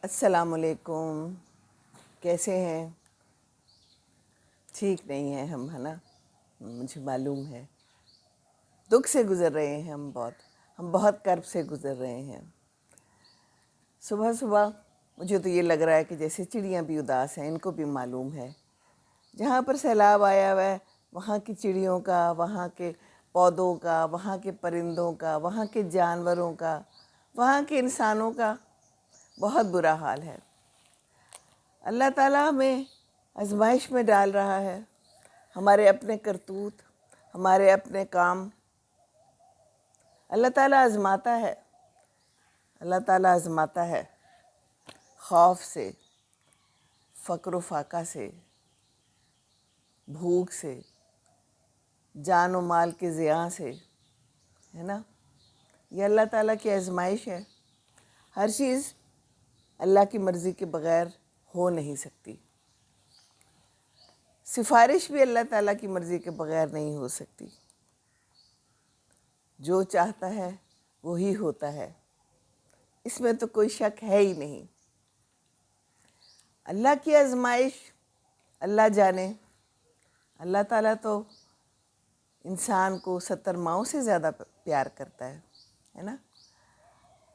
السلام علیکم. کیسے ہیں؟ ٹھیک نہیں ہیں ہم، ہے نا. مجھے معلوم ہے. دکھ سے گزر رہے ہیں ہم بہت کرب سے گزر رہے ہیں. صبح صبح مجھے تو یہ لگ رہا ہے کہ جیسے چڑیاں بھی اداس ہیں. ان کو بھی معلوم ہے جہاں پر سیلاب آیا ہوا ہے وہاں کی چڑیوں کا، وہاں کے پودوں کا، وہاں کے پرندوں کا، وہاں کے جانوروں کا، وہاں کے انسانوں کا بہت برا حال ہے. اللہ تعالیٰ ہمیں آزمائش میں ڈال رہا ہے. ہمارے اپنے کرتوت، ہمارے اپنے کام اللہ تعالیٰ آزماتا ہے. اللہ تعالیٰ آزماتا ہے خوف سے، فقر و فاقہ سے، بھوک سے، جان و مال کے ضیاع سے، ہے نا. یہ اللہ تعالیٰ کی آزمائش ہے. ہر چیز اللہ کی مرضی کے بغیر ہو نہیں سکتی. سفارش بھی اللہ تعالیٰ کی مرضی کے بغیر نہیں ہو سکتی. جو چاہتا ہے وہی ہوتا ہے. اس میں تو کوئی شک ہے ہی نہیں. اللہ کی آزمائش اللہ جانے. اللہ تعالیٰ تو انسان کو 70 ماؤں سے زیادہ پیار کرتا ہے نا.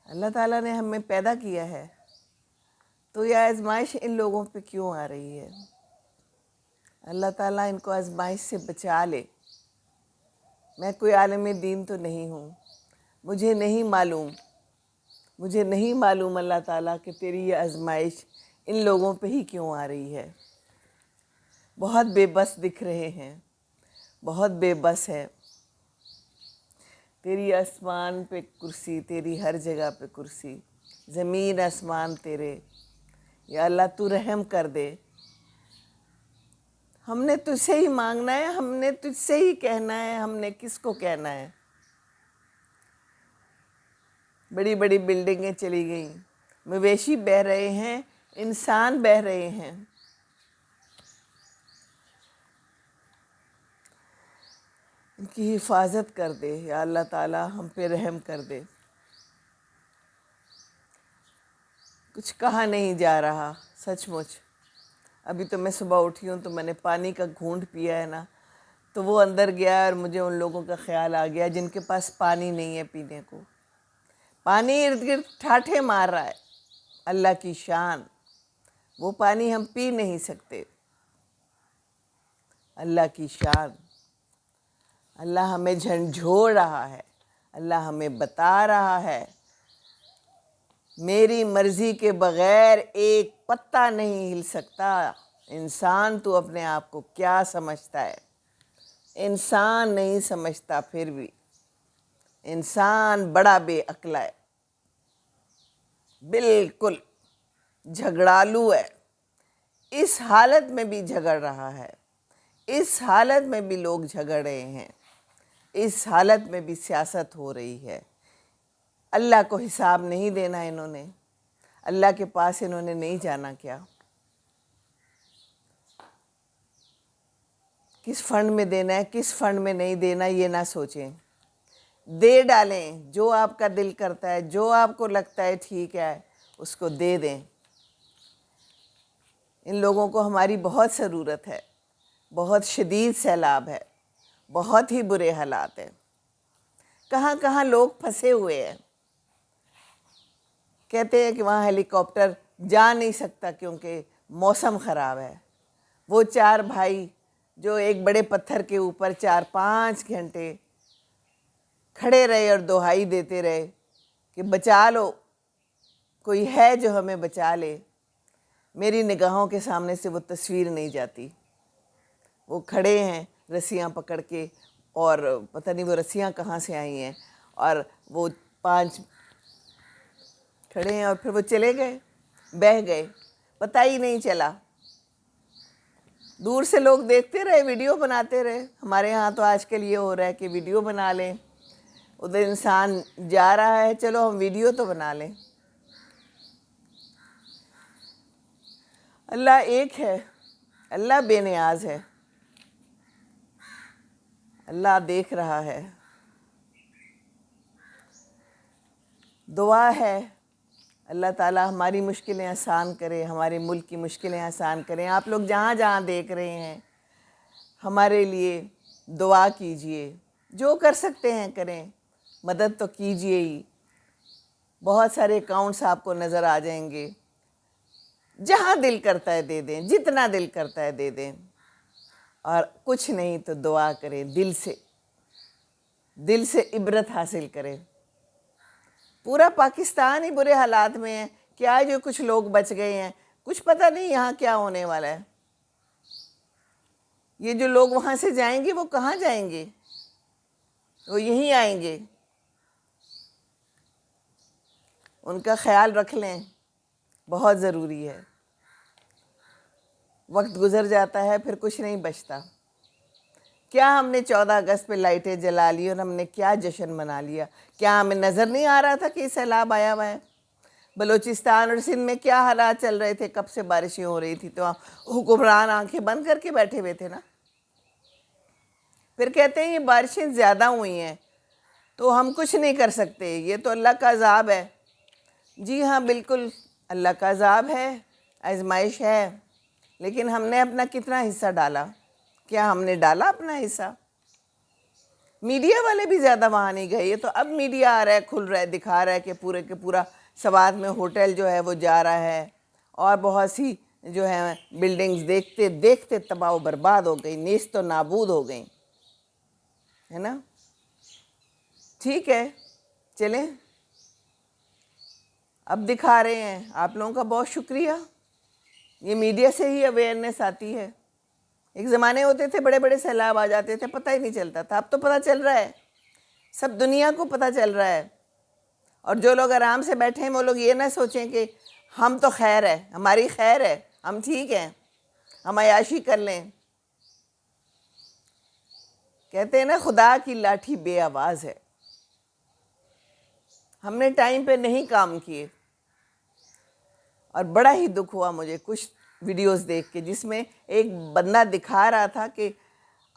اللہ تعالیٰ نے ہمیں پیدا کیا ہے تو یہ آزمائش ان لوگوں پہ کیوں آ رہی ہے؟ اللہ تعالیٰ ان کو آزمائش سے بچا لے. میں کوئی عالم دین تو نہیں ہوں، مجھے نہیں معلوم اللہ تعالیٰ کہ تیری یہ آزمائش ان لوگوں پہ ہی کیوں آ رہی ہے. بہت بے بس دکھ رہے ہیں، بہت بے بس ہے. تیری آسمان پہ کرسی، تیری ہر جگہ پہ کرسی، زمین آسمان تیرے. یا اللہ تو رحم کر دے. ہم نے تجھ سے ہی مانگنا ہے، ہم نے تجھ سے ہی کہنا ہے. ہم نے کس کو کہنا ہے؟ بڑی بڑی بلڈنگیں چلی گئیں، مویشی بہہ رہے ہیں، انسان بہہ رہے ہیں. ان کی حفاظت کر دے یا اللہ تعالیٰ. ہم پہ رحم کر دے. کچھ کہا نہیں جا رہا سچ مچ. ابھی تو میں صبح اٹھی ہوں تو میں نے پانی کا گھونٹ پیا ہے نا، تو وہ اندر گیا اور مجھے ان لوگوں کا خیال آ گیا جن کے پاس پانی نہیں ہے پینے کو. پانی ارد گرد ٹھاٹھے مار رہا ہے. اللہ کی شان. وہ پانی ہم پی نہیں سکتے. اللہ کی شان. اللہ ہمیں جھنجھوڑ رہا ہے. اللہ ہمیں بتا رہا ہے میری مرضی کے بغیر ایک پتا نہیں ہل سکتا. انسان تو اپنے آپ کو کیا سمجھتا ہے؟ انسان نہیں سمجھتا. پھر بھی انسان بڑا بے عقل ہے، بالکل جھگڑالو ہے. اس حالت میں بھی جھگڑ رہا ہے. اس حالت میں بھی لوگ جھگڑ رہے ہیں. اس حالت میں بھی سیاست ہو رہی ہے. اللہ کو حساب نہیں دینا انہوں نے. اللہ کے پاس انہوں نے نہیں جانا. کیا کس فنڈ میں دینا ہے، کس فنڈ میں نہیں دینا، یہ نہ سوچیں. دے ڈالیں. جو آپ کا دل کرتا ہے، جو آپ کو لگتا ہے ٹھیک ہے، اس کو دے دیں. ان لوگوں کو ہماری بہت ضرورت ہے. بہت شدید سیلاب ہے، بہت ہی برے حالات ہیں. کہاں کہاں لوگ پھنسے ہوئے ہیں. کہتے ہیں کہ وہاں ہیلی کاپٹر جا نہیں سکتا کیونکہ موسم خراب ہے. وہ 4 بھائی جو ایک بڑے پتھر کے اوپر 4-5 گھنٹے کھڑے رہے اور دہائی دیتے رہے کہ بچا لو، کوئی ہے جو ہمیں بچا لے. میری نگاہوں کے سامنے سے وہ تصویر نہیں جاتی. وہ کھڑے ہیں رسیاں پکڑ کے، اور پتہ نہیں وہ رسیاں کہاں سے آئی ہیں، اور وہ 5 کھڑے ہیں اور پھر وہ چلے گئے، بہہ گئے، پتہ ہی نہیں چلا. دور سے لوگ دیکھتے رہے، ویڈیو بناتے رہے. ہمارے ہاں تو آج کل یہ ہو رہا ہے کہ ویڈیو بنا لیں. ادھر انسان جا رہا ہے، چلو ہم ویڈیو تو بنا لیں. اللہ ایک ہے. اللہ بے نیاز ہے. اللہ دیکھ رہا ہے. دعا ہے اللہ تعالیٰ ہماری مشکلیں آسان کرے، ہمارے ملک کی مشکلیں آسان کریں۔ آپ لوگ جہاں جہاں دیکھ رہے ہیں ہمارے لیے دعا کیجئے، جو کر سکتے ہیں کریں، مدد تو کیجئے ہی۔ بہت سارے اکاؤنٹس آپ کو نظر آ جائیں گے، جہاں دل کرتا ہے دے دیں، جتنا دل کرتا ہے دے دیں، اور کچھ نہیں تو دعا کریں، دل سے عبرت حاصل کریں۔ پورا پاکستان ہی برے حالات میں ہے، کیا جو کچھ لوگ بچ گئے ہیں، کچھ پتہ نہیں یہاں کیا ہونے والا ہے۔ یہ جو لوگ وہاں سے جائیں گے وہ کہاں جائیں گے؟ وہ یہیں آئیں گے۔ ان کا خیال رکھ لیں، بہت ضروری ہے۔ وقت گزر جاتا ہے پھر کچھ نہیں بچتا۔ کیا ہم نے 14 اگست پہ لائٹیں جلا لی اور ہم نے کیا جشن منا لیا؟ کیا ہمیں نظر نہیں آ رہا تھا کہ سیلاب آیا ہوا ہے؟ بلوچستان اور سندھ میں کیا حالات چل رہے تھے، کب سے بارشیں ہو رہی تھی، تو حکمران آنکھیں بند کر کے بیٹھے ہوئے تھے نا۔ پھر کہتے ہیں یہ بارشیں زیادہ ہوئی ہیں تو ہم کچھ نہیں کر سکتے، یہ تو اللہ کا عذاب ہے۔ جی ہاں، بالکل اللہ کا عذاب ہے، آزمائش ہے، لیکن ہم نے اپنا کتنا حصہ ڈالا؟ کیا ہم نے ڈالا اپنا حصہ؟ میڈیا والے بھی زیادہ وہاں نہیں گئے، یہ تو اب میڈیا آ رہا ہے، کھل رہا ہے، دکھا رہا ہے کہ پورے کے پورا سوات میں ہوٹل جو ہے وہ جا رہا ہے، اور بہت سی جو ہے بلڈنگز دیکھتے دیکھتے تباہ و برباد ہو گئی، نیست و نابود ہو گئیں، ہے نا۔ ٹھیک ہے، چلیں، اب دکھا رہے ہیں۔ آپ لوگوں کا بہت شکریہ، یہ میڈیا سے ہی اویئرنیس آتی ہے۔ ایک زمانے ہوتے تھے بڑے بڑے سیلاب آ جاتے تھے، پتہ ہی نہیں چلتا تھا، اب تو پتہ چل رہا ہے، سب دنیا کو پتہ چل رہا ہے۔ اور جو لوگ آرام سے بیٹھے ہیں وہ لوگ یہ نہ سوچیں کہ ہم تو خیر ہے، ہماری خیر ہے، ہم ٹھیک ہیں، ہم عیاشی کر لیں۔ کہتے ہیں نا خدا کی لاٹھی بے آواز ہے۔ ہم نے ٹائم پہ نہیں کام کیے، اور بڑا ہی دکھ ہوا مجھے کچھ ویڈیوز دیکھ کے، جس میں ایک بندہ دکھا رہا تھا کہ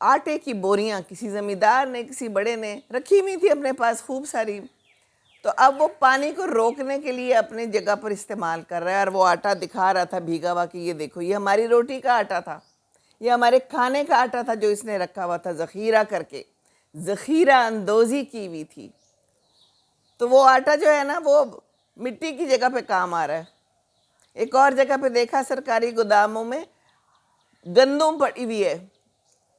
آٹے کی بوریاں کسی زمیندار نے، کسی بڑے نے رکھی ہوئی تھی اپنے پاس خوب ساری، تو اب وہ پانی کو روکنے کے لیے اپنی جگہ پر استعمال کر رہا ہے، اور وہ آٹا دکھا رہا تھا بھیگا ہوا کہ یہ دیکھو، یہ ہماری روٹی کا آٹا تھا، یہ ہمارے کھانے کا آٹا تھا جو اس نے رکھا ہوا تھا ذخیرہ کر کے، ذخیرہ اندوزی کی ہوئی تھی۔ تو وہ آٹا جو ہے نا وہ مٹی کی جگہ پہ کام آ رہا ہے۔ ایک اور جگہ پہ دیکھا سرکاری گوداموں میں گندم پڑی ہوئی ہے،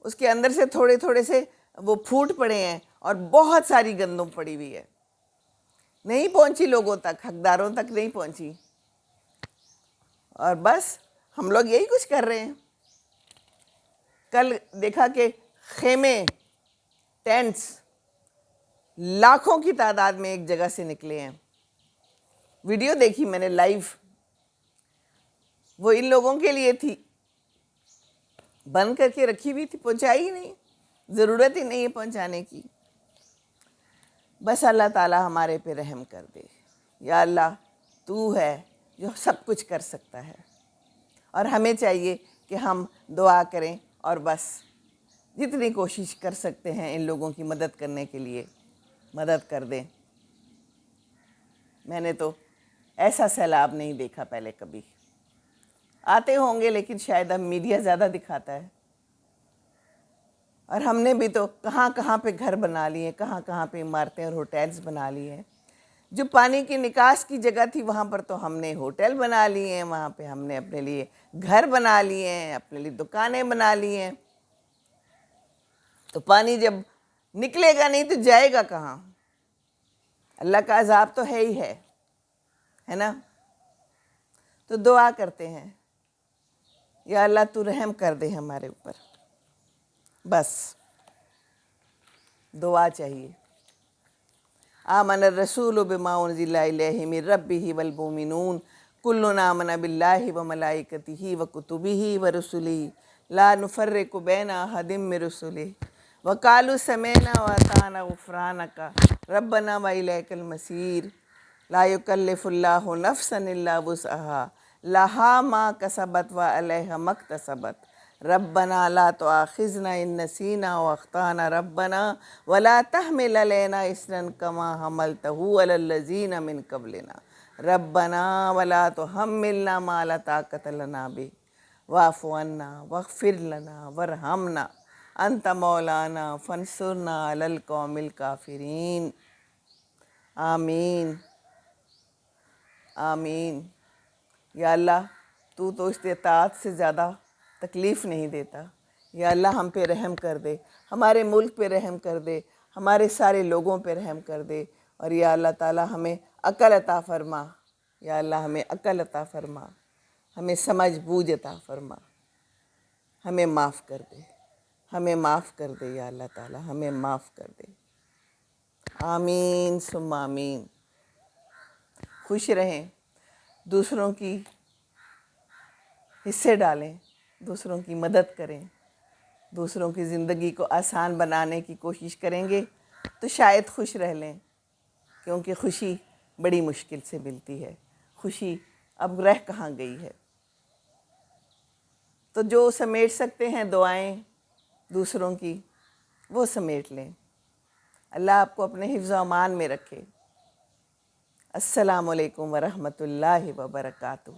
اس کے اندر سے تھوڑے تھوڑے سے وہ پھوٹ پڑے ہیں، اور بہت ساری گندم پڑی ہوئی ہے، نہیں پہنچی لوگوں تک، حقداروں تک نہیں پہنچی، اور بس ہم لوگ یہی کچھ کر رہے ہیں۔ کل دیکھا کہ خیمے، ٹینٹس لاکھوں کی تعداد میں ایک جگہ سے نکلے ہیں، ویڈیو دیکھی میں نے لائیو، وہ ان لوگوں کے لیے تھی، بند کر کے رکھی ہوئی تھی، پہنچائی ہی نہیں، ضرورت ہی نہیں ہے پہنچانے کی۔ بس اللہ تعالیٰ ہمارے پہ رحم کر دے۔ یا اللہ، تو ہے جو سب کچھ کر سکتا ہے، اور ہمیں چاہیے کہ ہم دعا کریں اور بس جتنی کوشش کر سکتے ہیں ان لوگوں کی مدد کرنے کے لیے مدد کر دیں۔ میں نے تو ایسا سیلاب نہیں دیکھا پہلے کبھی، آتے ہوں گے لیکن شاید اب میڈیا زیادہ دکھاتا ہے، اور ہم نے بھی تو کہاں کہاں پہ گھر بنا لیے، کہاں کہاں پہ عمارتیں اور ہوٹلز بنا لیے ہیں۔ جو پانی کی نکاس کی جگہ تھی وہاں پر تو ہم نے ہوٹل بنا لیے ہیں، وہاں پہ ہم نے اپنے لیے گھر بنا لیے ہیں، اپنے لیے دکانیں بنا لی ہیں۔ تو پانی جب نکلے گا نہیں تو جائے گا کہاں؟ اللہ کا عذاب تو ہے ہی ہے نا۔ تو دعا کرتے ہیں، یا اللہ تو رحم کر دے ہمارے اوپر، بس دعا چاہیے۔ آمن الرسول بما انزل الیہ من ربہ والمؤمنون کل آمن باللہ وملائکتہ وکتبہ ورسلہ لا نفرق بین احد من رسلہ وقالوا سمعنا واطعنا غفرانک ربنا والیک المصیر لا یکلف اللہ نفسا الا وسعہا لہا ما کسبت وعلیہا ما اکتسبت ربنا لا تؤاخذنا ان نسینا واخطانا ربنا ولا تحمل علینا اصرا کما حملتہ علی الذین من قبلنا ربنا ولا تحملنا ما لا طاقت لنا به واعف عنا واغفر لنا وارحمنا انت مولانا فانصرنا علی القوم الکافرین. آمین آمین. یا اللہ تو استطاعت سے زیادہ تکلیف نہیں دیتا. یا اللہ ہم پہ رحم کر دے، ہمارے ملک پہ رحم کر دے، ہمارے سارے لوگوں پہ رحم کر دے. اور یا اللہ تعالی ہمیں عقل عطا فرما. یا اللہ ہمیں عقل عطا فرما، ہمیں سمجھ بوجھ عطا فرما، ہمیں معاف کر دے، ہمیں معاف کر دے. یا اللہ تعالی ہمیں معاف کر دے. آمین ثم آمین. خوش رہیں، دوسروں کی حصے ڈالیں، دوسروں کی مدد کریں، دوسروں کی زندگی کو آسان بنانے کی کوشش کریں گے تو شاید خوش رہ لیں. کیونکہ خوشی بڑی مشکل سے ملتی ہے. خوشی اب رہ کہاں گئی ہے. تو جو سمیٹ سکتے ہیں دعائیں دوسروں کی وہ سمیٹ لیں. اللہ آپ کو اپنے حفظ و امان میں رکھے. السلام علیکم ورحمۃ اللہ وبرکاتہ.